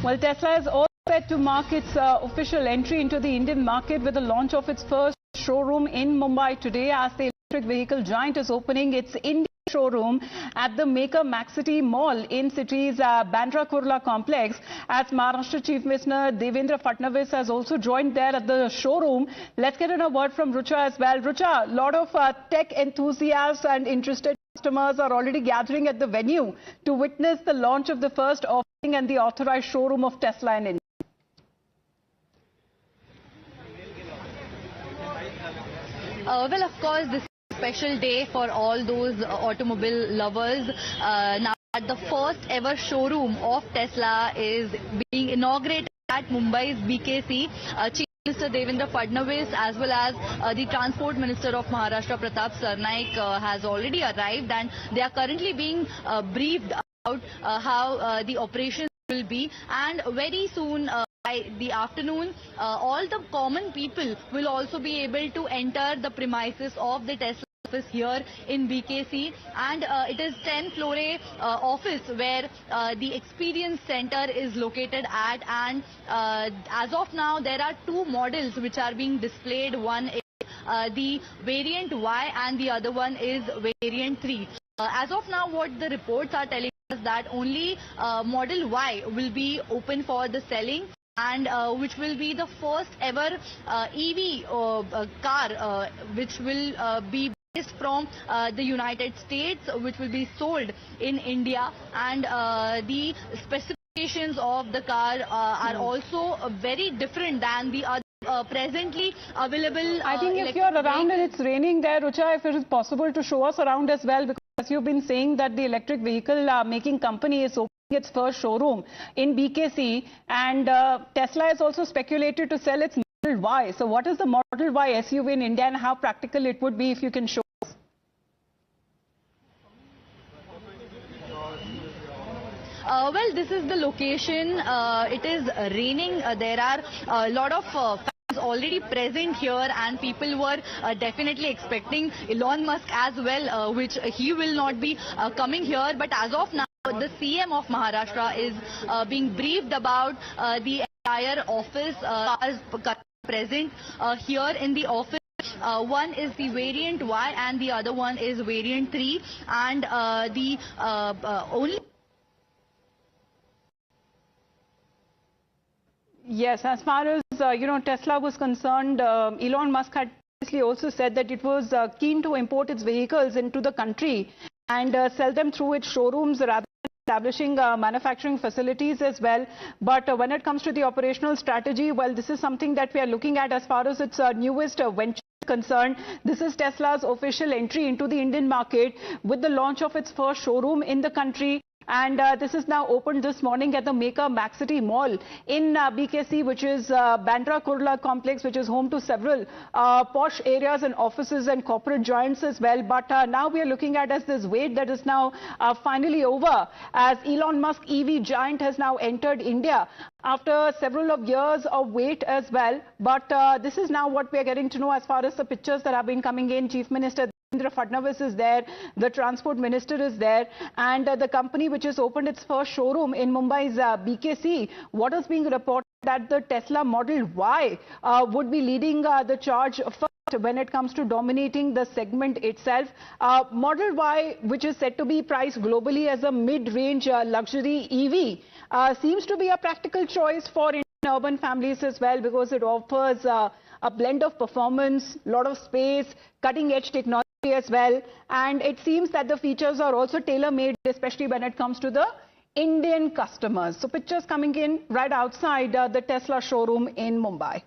Well, Tesla is all set to mark its official entry into the Indian market with the launch of its first showroom in Mumbai today, as the electric vehicle giant is opening its Indian showroom at the Maker Maxcity Mall in city's Bandra Kurla complex, as Maharashtra Chief Minister Devendra Fadnavis has also joined there at the showroom. Let's get in a word from Rucha as well. Rucha, a lot of tech enthusiasts and interested customers are already gathering at the venue to witness the launch of the first offering and the authorized showroom of Tesla in India. Well, of course, this is a special day for all those automobile lovers. Now that the first ever showroom of Tesla is being inaugurated at Mumbai's BKC. Chief Minister Devendra Fadnavis as well as the Transport Minister of Maharashtra Pratap Sarnaik has already arrived, and they are currently being briefed about how the operations will be, and very soon by the afternoon, all the common people will also be able to enter the premises of the Tesla office here in BKC, and it is 10-floor office where the experience center is located at, and as of now there are two models which are being displayed. One is the variant Y and the other one is variant 3. As of now, what the reports are telling us that only model Y will be open for the selling, and which will be the first ever EV car which will be based from the United States, which will be sold in India, and the specifications of the car are also very different than the other presently available. I think if you're around and it's raining there, Rucha, if it is possible to show us around as well, because as you've been saying that the electric vehicle making company is opening its first showroom in BKC, and Tesla is also speculated to sell its Model Y. So what is the Model Y SUV in India, and how practical it would be if you can show us? Well, this is the location. It is raining. There are a lot of fans already present here, and people were definitely expecting Elon Musk as well, which he will not be coming here. But as of now, the CM of Maharashtra is being briefed about the entire office. Cars present here in the office. One is the variant Y and the other one is variant 3, and the only... Yes, as far as Tesla was concerned, Elon Musk had previously also said that it was keen to import its vehicles into the country and sell them through its showrooms rather than establishing manufacturing facilities as well. But when it comes to the operational strategy, well, this is something that we are looking at as far as its newest venture is concerned. This is Tesla's official entry into the Indian market with the launch of its first showroom in the country. And this is now opened this morning at the Maker Maxcity Mall in BKC, which is Bandra Kurla complex, which is home to several posh areas and offices and corporate giants as well. But now we are looking at as this wait that is now finally over, as Elon Musk EV giant has now entered India after several of years of wait as well. But this is now what we are getting to know as far as the pictures that have been coming in. Chief Minister Devendra Fadnavis is there, the Transport Minister is there, and the company which has opened its first showroom in Mumbai's BKC. What is being reported that the Tesla Model Y would be leading the charge first when it comes to dominating the segment itself. Model Y, which is said to be priced globally as a mid-range luxury EV, seems to be a practical choice for Indian urban families as well, because it offers a blend of performance, lot of space, cutting-edge technology as well, and it seems that the features are also tailor-made, especially when it comes to the Indian customers. So pictures coming in right outside the Tesla showroom in Mumbai.